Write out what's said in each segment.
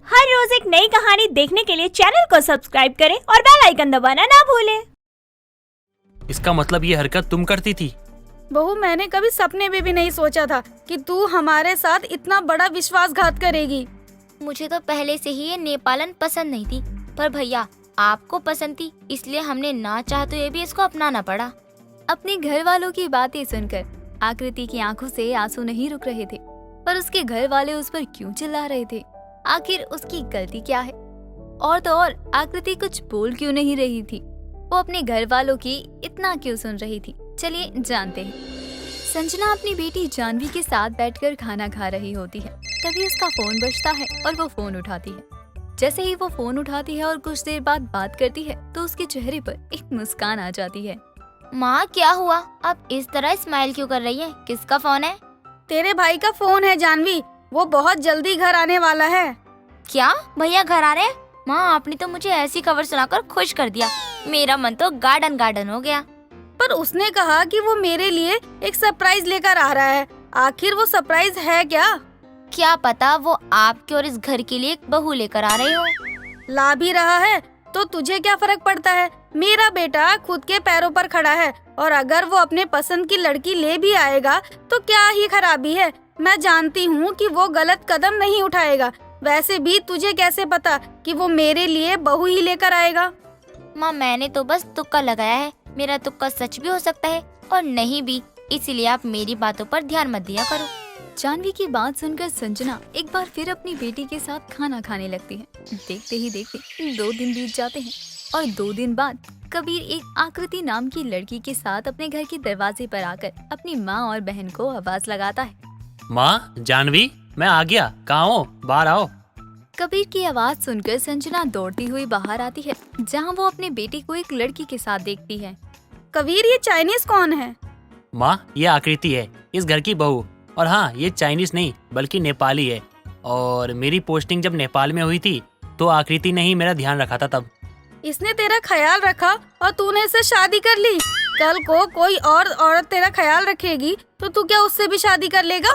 हर रोज एक नई कहानी देखने के लिए चैनल को सब्सक्राइब करें और बेल आइकन दबाना ना भूलें। इसका मतलब ये हरकत तुम करती थी? बहू, मैंने कभी सपने में भी नहीं सोचा था कि तू हमारे साथ इतना बड़ा विश्वासघात करेगी। मुझे तो पहले से ही ये नेपालन पसंद नहीं थी, पर भैया आपको पसंद थी, इसलिए हमने ना चाहते हुए भी इसको अपनाना पड़ा। अपने घर वालों की बातें सुनकर आकृति की आंखों से आंसू नहीं रुक रहे थे, पर उसके घर वाले उस पर क्यों चिल्ला रहे थे? आखिर उसकी गलती क्या है? और तो और आकृति कुछ बोल क्यों नहीं रही थी? वो अपने घर वालों की इतना क्यों सुन रही थी? चलिए जानते हैं। संजना अपनी बेटी जानवी के साथ बैठकर खाना खा रही होती है। तभी उसका फोन बजता है और वो फोन उठाती है। जैसे ही वो फोन उठाती है और कुछ देर बाद बात करती है तो उसके चेहरे पर एक मुस्कान आ जाती है। माँ क्या हुआ? आप इस तरह स्माइल क्यों कर रही है? किसका फोन है? तेरे भाई का फोन है जानवी, वो बहुत जल्दी घर आने वाला है। क्या भैया घर आ रहे हैं? माँ आपने तो मुझे ऐसी खबर सुनाकर खुश कर दिया, मेरा मन तो गार्डन गार्डन हो गया। पर उसने कहा कि वो मेरे लिए एक सरप्राइज लेकर आ रहा है। आखिर वो सरप्राइज है क्या? क्या पता वो आपके और इस घर के लिए एक बहू लेकर आ रहे हो। ला भी रहा है तो तुझे क्या फर्क पड़ता है? मेरा बेटा खुद के पैरों पर खड़ा है और अगर वो अपने पसंद की लड़की ले भी आएगा तो क्या ही खराबी है। मैं जानती हूँ कि वो गलत कदम नहीं उठाएगा। वैसे भी तुझे कैसे पता कि वो मेरे लिए बहू ही लेकर आएगा? माँ मैंने तो बस तुक्का लगाया है, मेरा तुक्का सच भी हो सकता है और नहीं भी, इसीलिए आप मेरी बातों पर ध्यान मत दिया करो। जानवी की बात सुनकर संजना एक बार फिर अपनी बेटी के साथ खाना खाने लगती है। देखते ही देखते 2 दिन बीत जाते हैं और 2 दिन बाद कबीर एक आकृति नाम की लड़की के साथ अपने घर के दरवाजे पर आकर अपनी माँ और बहन को आवाज लगाता है। माँ, जानवी, मैं आ गया, कहाँ हो? बाहर आओ। कबीर की आवाज सुनकर संजना दौड़ती हुई बाहर आती है, जहाँ वो अपने बेटी को एक लड़की के साथ देखती है। कबीर, ये चाइनीज कौन है? माँ, ये आकृति है, इस घर की बहू। और हाँ, ये चाइनीज नहीं बल्कि नेपाली है। और मेरी पोस्टिंग जब नेपाल में हुई थी तो आकृति ने ही मेरा ध्यान रखा था तब। इसने तेरा ख्याल रखा और तूने इससे शादी कर ली। कल को कोई और औरत तेरा ख्याल रखेगी तो तू क्या उससे भी शादी कर लेगा?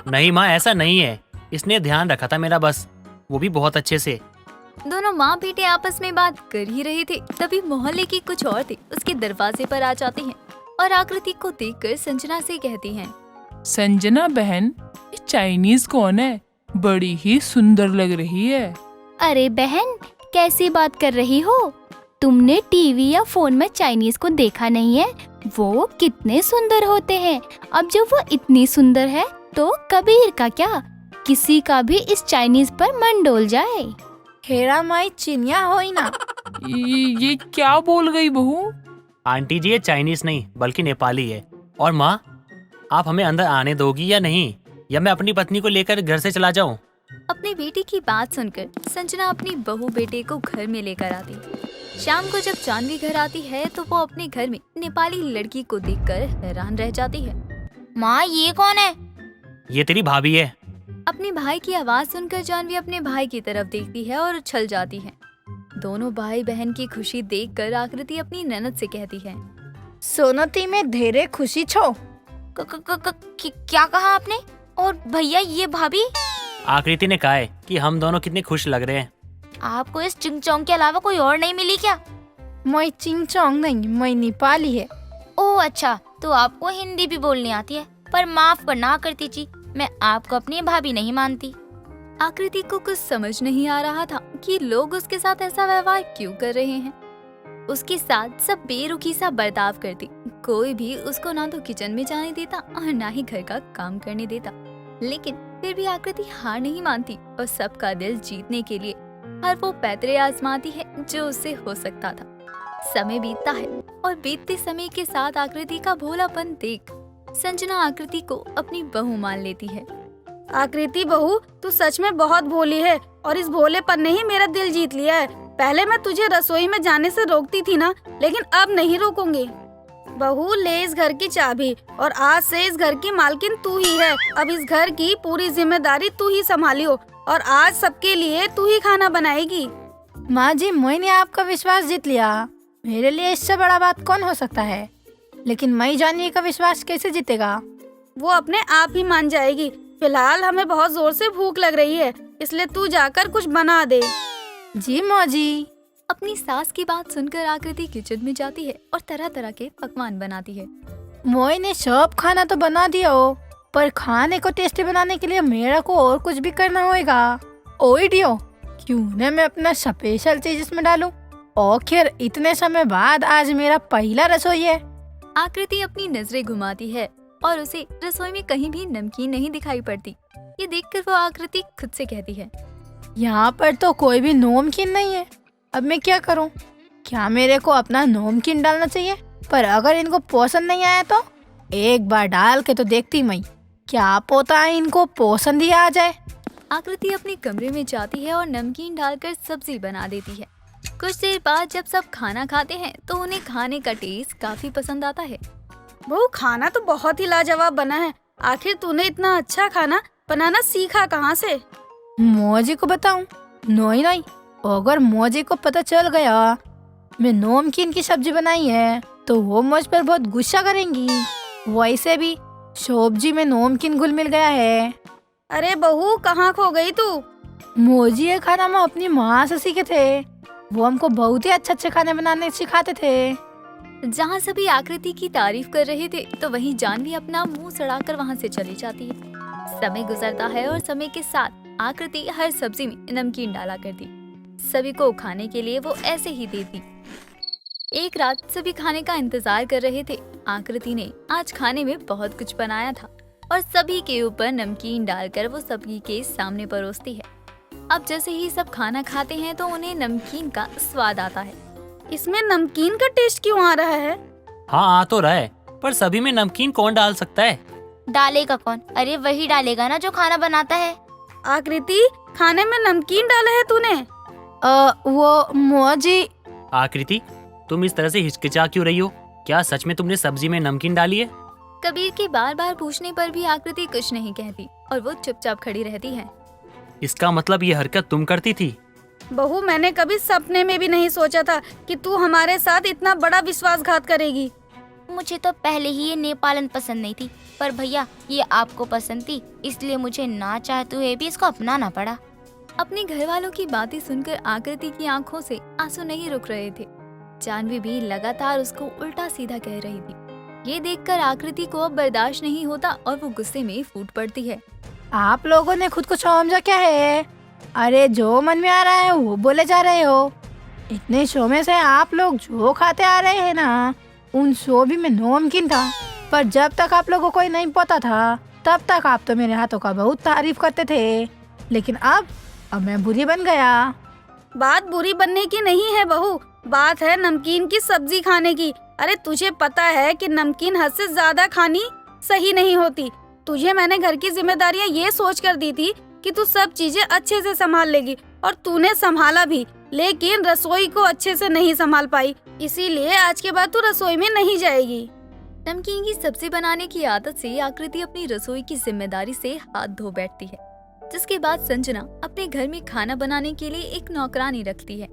नहीं माँ, ऐसा नहीं है, इसने ध्यान रखा था मेरा, बस, वो भी बहुत अच्छे से। दोनों माँ बेटे आपस में बात कर ही रहे थे, तभी मोहल्ले की कुछ औरतें उसके दरवाजे पर आ जाती हैं और आकृति को देखकर संजना से कहती हैं, संजना बहन, ये चाइनीज कौन है? बड़ी ही सुंदर लग रही है। अरे बहन, कैसी बात कर रही हो? तुमने टीवी या फोन में चाइनीज को देखा नहीं है? वो कितने सुंदर होते हैं। अब जब वो इतनी सुंदर है तो कबीर का क्या, किसी का भी इस चाइनीज पर मन डोल जाए। हेरा माई चिनिया होई ना। ये क्या बोल गई बहू? आंटी जी, ये चाइनीज नहीं बल्कि नेपाली है। और माँ, आप हमें अंदर आने दोगी या नहीं, या मैं अपनी पत्नी को लेकर घर से चला जाऊँ? अपनी बेटी की बात सुनकर संजना अपनी बहू बेटे को घर में लेकर आती है। शाम को जब जानवी घर आती है तो वो अपने घर में नेपाली लड़की को देखकर हैरान रह जाती है। माँ ये कौन है? ये तेरी भाभी है। अपने भाई की आवाज सुनकर जानवी अपने भाई की तरफ देखती है और उछल जाती है। दोनों भाई बहन की खुशी देखकर आकृति अपनी ननद से कहती है, सोनती में ढेरे खुशी छो। क्या कहा आपने? और भैया ये भाभी? आकृति ने कहा है कि हम दोनों कितने खुश लग रहे हैं। आपको इस चिंग चोंग के अलावा कोई और नहीं मिली क्या? मैं चिंग चोंग नहीं, मैं नेपाली है। ओह अच्छा, तो आपको हिंदी भी बोलनी आती है। पर माफ करना आकृति जी, मैं आपको अपनी भाभी नहीं मानती। आकृति को कुछ समझ नहीं आ रहा था कि लोग उसके साथ ऐसा व्यवहार क्यों कर रहे हैं। उसके साथ सब बेरुखी सा बर्ताव करती, कोई भी उसको ना तो किचन में जाने देता और ना ही घर का काम करने देता। लेकिन फिर भी आकृति हार नहीं मानती और सबका दिल जीतने के लिए हर वो पैतरे आजमाती है जो उससे हो सकता था। समय बीतता है और बीतते समय के साथ आकृति का भोलापन देख संजना आकृति को अपनी बहू मान लेती है। आकृति बहू, तू सच में बहुत भोली है और इस भोलेपन ने ही मेरा दिल जीत लिया है। पहले मैं तुझे रसोई में जाने से रोकती थी ना, लेकिन अब नहीं रोकूंगी। बहू, ले इस घर की चाबी और आज से इस घर की मालकिन तू ही है। अब इस घर की पूरी जिम्मेदारी तू ही संभालियो और आज सबके लिए तू ही खाना बनाएगी। माँ जी, मैंने आपका विश्वास जीत लिया। मेरे लिए इससे बड़ा बात कौन हो सकता है? लेकिन मैं जानवी का विश्वास कैसे जीतेगा? वो अपने आप ही मान जाएगी। फिलहाल हमें बहुत जोर से भूख लग रही है, इसलिए तू जाकर कुछ बना दे। जी मौजी। अपनी सास की बात सुनकर आकृति किचन में जाती है और तरह तरह के पकवान बनाती है। मोई ने सब खाना तो बना दिया हो, पर खाने को टेस्टी बनाने के लिए मेरा को और कुछ भी करना होगा। ओए डियो, क्यों न मैं अपना स्पेशल चीज इसमें डालूं? आखिर इतने समय बाद आज मेरा पहला रसोई है। आकृति अपनी नजरें घुमाती है और उसे रसोई में कहीं भी नमकीन नहीं दिखाई पड़ती। ये देखकर वो आकृति खुद से कहती है, यहाँ पर तो कोई भी नमकीन नहीं है। अब मैं क्या करूँ? क्या मेरे को अपना नमकीन डालना चाहिए? पर अगर इनको पसंद नहीं आया तो एक बार डाल के तो देखती मैं, क्या पता है इनको पसंद ही आ जाए। आकृति अपने कमरे में जाती है और नमकीन डालकर सब्जी बना देती है। कुछ देर बाद जब सब खाना खाते हैं तो उन्हें खाने का टेस्ट काफी पसंद आता है। बहू, खाना तो बहुत ही लाजवाब बना है। आखिर तूने इतना अच्छा खाना बनाना सीखा कहाँ से? मौजी को बताऊं? नहीं नहीं, अगर मौजी को पता चल गया मैं नमकीन की सब्जी बनाई है तो वो मुझ पर बहुत गुस्सा करेंगी। वैसे भी सब्जी में नमकीन घुल मिल गया है। अरे बहू, कहाँ खो गई तू? मौजी ये खाना हम अपनी माँ से सीखे थे। वो हमको बहुत ही अच्छे खाने बनाने सिखाते थे। जहाँ सभी आकृति की तारीफ कर रहे थे तो वहीं जानवी अपना मुंह सड़ाकर वहाँ से चली जाती है। समय गुजरता है और समय के साथ आकृति हर सब्जी में नमकीन डाला करती। सभी को खाने के लिए वो ऐसे ही देती। एक रात सभी खाने का इंतजार कर रहे थे। आकृति ने आज खाने में बहुत कुछ बनाया था और सभी के ऊपर नमकीन डालकर वो सभी के सामने परोसती है। अब जैसे ही सब खाना खाते हैं तो उन्हें नमकीन का स्वाद आता है। इसमें नमकीन का टेस्ट क्यों आ रहा है? हाँ, आ तो रहा है, पर सभी में नमकीन कौन डाल सकता है? डालेगा कौन? अरे वही डालेगा ना जो खाना बनाता है। आकृति, खाने में नमकीन डाला है तूने? वो मौजी। आकृति, तुम इस तरह से हिचकिचा क्यों रही हो? क्या सच में तुमने सब्जी में नमकीन डाली है? कबीर के बार बार पूछने पर भी आकृति कुछ नहीं कहती और वो चुपचाप खड़ी रहती है। इसका मतलब ये हरकत तुम करती थी? बहू, मैंने कभी सपने में भी नहीं सोचा था कि तू हमारे साथ इतना बड़ा विश्वासघात करेगी। मुझे तो पहले ही ये नेपालन पसंद नहीं थी, पर भैया ये आपको पसंद थी, इसलिए मुझे ना चाहते हुए भी इसको अपनाना पड़ा। अपने घर वालों की बातें सुनकर आकृति की आंखों से आंसू नहीं रुक रहे थे। जानवी भी लगातार उसको उल्टा सीधा कह रही थी। ये देखकर आकृति को अब बर्दाश्त नहीं होता और वो गुस्से में फूट पड़ती है। आप लोगों ने खुद को समझा क्या है? अरे जो मन में आ रहा है वो बोले जा रहे हो। इतने शो में से आप लोग जो खाते आ रहे हैं ना, उन शो भी में नमकीन था। पर जब तक आप लोगों को नहीं पता था तब तक आप तो मेरे हाथों का बहुत तारीफ करते थे, लेकिन अब मैं बुरी बन गया। बात बुरी बनने की नहीं है बहू, बात है नमकीन की सब्जी खाने की। अरे तुझे पता है कि नमकीन हद से ज्यादा खानी सही नहीं होती। तुझे मैंने घर की जिम्मेदारियां ये सोच कर दी थी कि तू सब चीजें अच्छे से संभाल लेगी, और तूने संभाला भी, लेकिन रसोई को अच्छे से नहीं संभाल पाई। इसीलिए आज के बाद तू रसोई में नहीं जाएगी। नमकीन की सब्जी बनाने की आदत से आकृति अपनी रसोई की जिम्मेदारी से हाथ धो बैठती है। जिसके बाद संजना अपने घर में खाना बनाने के लिए एक नौकरानी रखती है।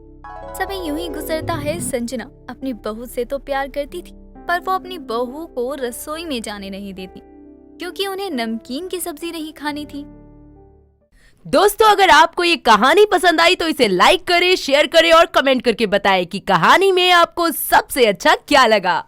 समय यूं ही गुजरता है। संजना अपनी बहू से तो प्यार करती थी, पर वो अपनी बहू को रसोई में जाने नहीं देती, क्योंकि उन्हें नमकीन की सब्जी नहीं खानी थी। दोस्तों, अगर आपको ये कहानी पसंद आई तो इसे लाइक करें, शेयर करें और कमेंट करके बताएं कि कहानी में आपको सबसे अच्छा क्या लगा।